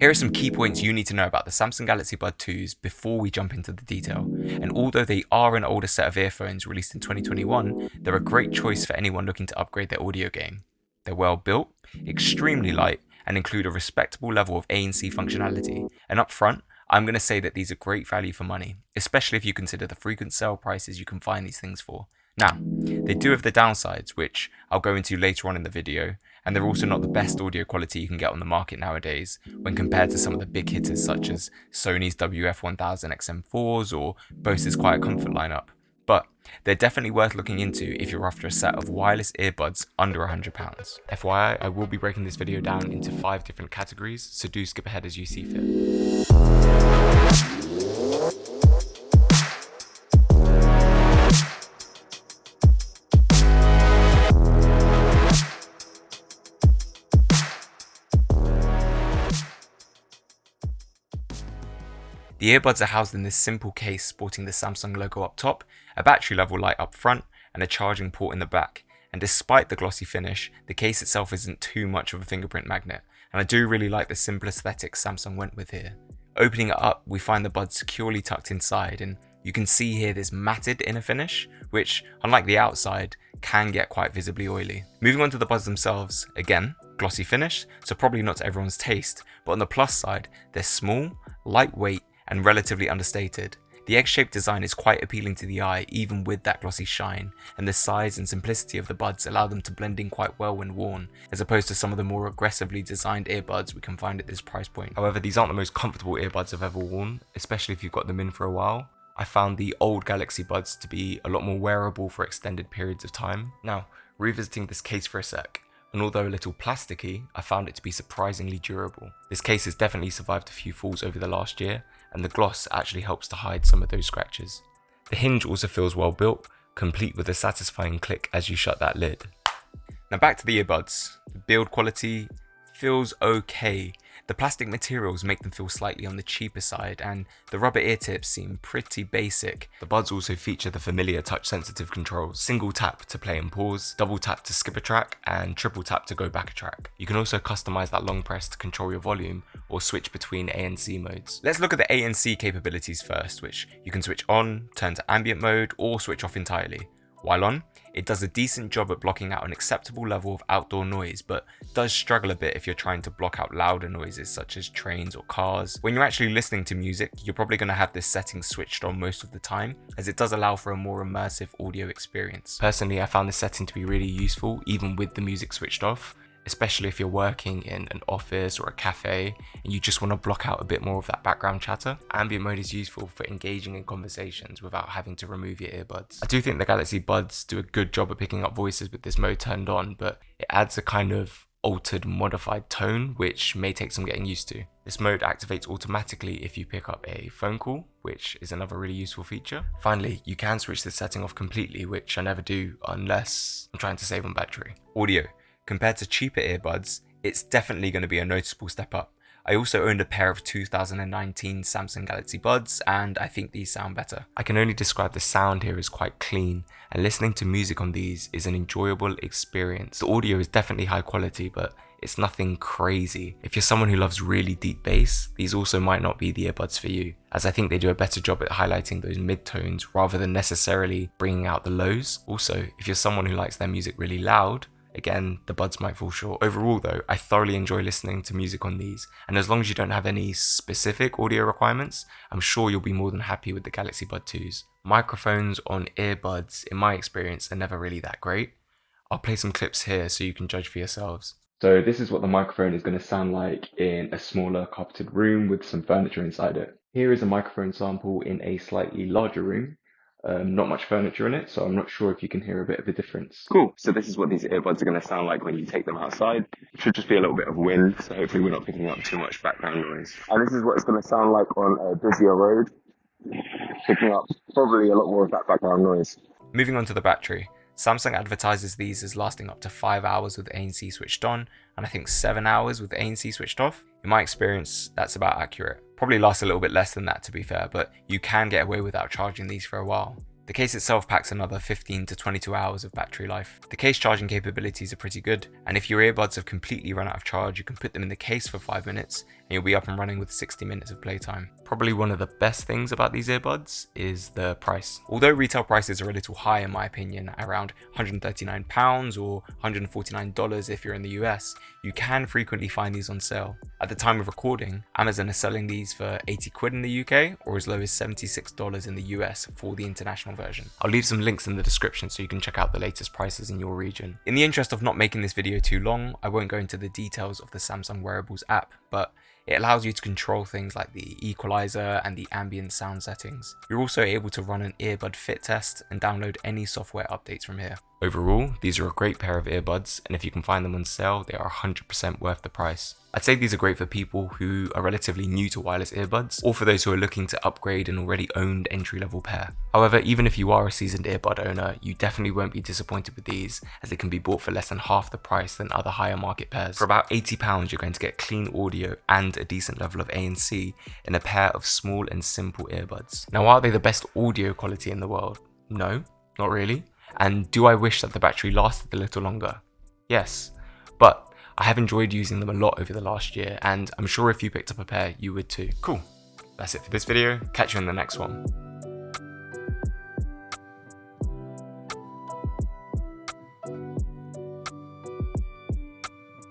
Here are some key points you need to know about the Samsung Galaxy Buds2s before we jump into the detail. And although they are an older set of earphones released in 2021, they're a great choice for anyone looking to upgrade their audio game. They're well built, extremely light, and include a respectable level of ANC functionality. And up front, I'm going to say that these are great value for money, especially if you consider the frequent sale prices you can find these things for. Now, they do have the downsides, which I'll go into later on in the video, and they're also not the best audio quality you can get on the market nowadays when compared to some of the big hitters such as Sony's WF-1000 XM4s or Bose's Quiet Comfort lineup. But they're definitely worth looking into if you're after a set of wireless earbuds under £100. FYI, I will be breaking this video down into 5 different categories, so do skip ahead as you see fit. The earbuds are housed in this simple case sporting the Samsung logo up top, a battery level light up front, and a charging port in the back. And despite the glossy finish, the case itself isn't too much of a fingerprint magnet, and I do really like the simple aesthetic Samsung went with here. Opening it up, we find the buds securely tucked inside, and you can see here this matted inner finish, which, unlike the outside, can get quite visibly oily. Moving on to the buds themselves, again, glossy finish, so probably not to everyone's taste, but on the plus side, they're small, lightweight, and relatively understated. The egg-shaped design is quite appealing to the eye even with that glossy shine, and the size and simplicity of the buds allow them to blend in quite well when worn, as opposed to some of the more aggressively designed earbuds we can find at this price point. However, these aren't the most comfortable earbuds I've ever worn, especially if you've got them in for a while. I found the old Galaxy Buds to be a lot more wearable for extended periods of time. Now, revisiting this case for a sec, and although a little plasticky, I found it to be surprisingly durable. This case has definitely survived a few falls over the last year, and the gloss actually helps to hide some of those scratches. The hinge also feels well built, complete with a satisfying click as you shut that lid. Now back to the earbuds. The build quality feels okay. The plastic materials make them feel slightly on the cheaper side, and the rubber ear tips seem pretty basic. The buds also feature the familiar touch-sensitive controls: single tap to play and pause, double tap to skip a track, and triple tap to go back a track. You can also customize that long press to control your volume or switch between ANC modes. Let's look at the ANC capabilities first, which you can switch on, turn to ambient mode, or switch off entirely. While on, it does a decent job at blocking out an acceptable level of outdoor noise, but does struggle a bit if you're trying to block out louder noises such as trains or cars. When you're actually listening to music, you're probably going to have this setting switched on most of the time, as it does allow for a more immersive audio experience. Personally, I found this setting to be really useful even with the music switched off, especially if you're working in an office or a cafe and you just want to block out a bit more of that background chatter. Ambient mode is useful for engaging in conversations without having to remove your earbuds. I do think the Galaxy Buds do a good job of picking up voices with this mode turned on, but it adds a kind of altered, modified tone, which may take some getting used to. This mode activates automatically if you pick up a phone call, which is another really useful feature. Finally, you can switch this setting off completely, which I never do unless I'm trying to save on battery. Audio. Compared to cheaper earbuds, it's definitely going to be a noticeable step up. I also owned a pair of 2019 Samsung Galaxy Buds, and I think these sound better. I can only describe the sound here as quite clean, and listening to music on these is an enjoyable experience. The audio is definitely high quality, but it's nothing crazy. If you're someone who loves really deep bass, these also might not be the earbuds for you, as I think they do a better job at highlighting those mid-tones rather than necessarily bringing out the lows. Also, if you're someone who likes their music really loud, again, the buds might fall short. Overall though, I thoroughly enjoy listening to music on these, and as long as you don't have any specific audio requirements, I'm sure you'll be more than happy with the Galaxy Buds2s. Microphones on earbuds, in my experience, are never really that great. I'll play some clips here so you can judge for yourselves. So this is what the microphone is going to sound like in a smaller carpeted room with some furniture inside it. Here is a microphone sample in a slightly larger room. Not much furniture in it, so I'm not sure if you can hear a bit of a difference. Cool, so this is what these earbuds are going to sound like when you take them outside. It should just be a little bit of wind, so hopefully we're not picking up too much background noise. And this is what it's going to sound like on a busier road, picking up probably a lot more of that background noise. Moving on to the battery. Samsung advertises these as lasting up to 5 hours with ANC switched on, and I think 7 hours with ANC switched off. In my experience, that's about accurate. Probably lasts a little bit less than that to be fair, but you can get away without charging these for a while. The case itself packs another 15 to 22 hours of battery life. The case charging capabilities are pretty good, and if your earbuds have completely run out of charge, you can put them in the case for 5 minutes and you'll be up and running with 60 minutes of playtime. Probably one of the best things about these earbuds is the price. Although retail prices are a little high in my opinion, around £139 or $149 if you're in the US, you can frequently find these on sale. At the time of recording, Amazon is selling these for 80 quid in the UK or as low as $76 in the US for the international version. I'll leave some links in the description so you can check out the latest prices in your region. In the interest of not making this video too long, I won't go into the details of the Samsung Wearables app, but it allows you to control things like the equalizer and the ambient sound settings. You're also able to run an earbud fit test and download any software updates from here. Overall, these are a great pair of earbuds, and if you can find them on sale, they are 100% worth the price. I'd say these are great for people who are relatively new to wireless earbuds, or for those who are looking to upgrade an already owned entry-level pair. However, even if you are a seasoned earbud owner, you definitely won't be disappointed with these, as they can be bought for less than half the price than other higher market pairs. For about £80, you're going to get clean audio and a decent level of ANC in a pair of small and simple earbuds. Now, are they the best audio quality in the world? No, not really. And do I wish that the battery lasted a little longer? Yes, but I have enjoyed using them a lot over the last year, and I'm sure if you picked up a pair, you would too. Cool, that's it for this video. Catch you in the next one.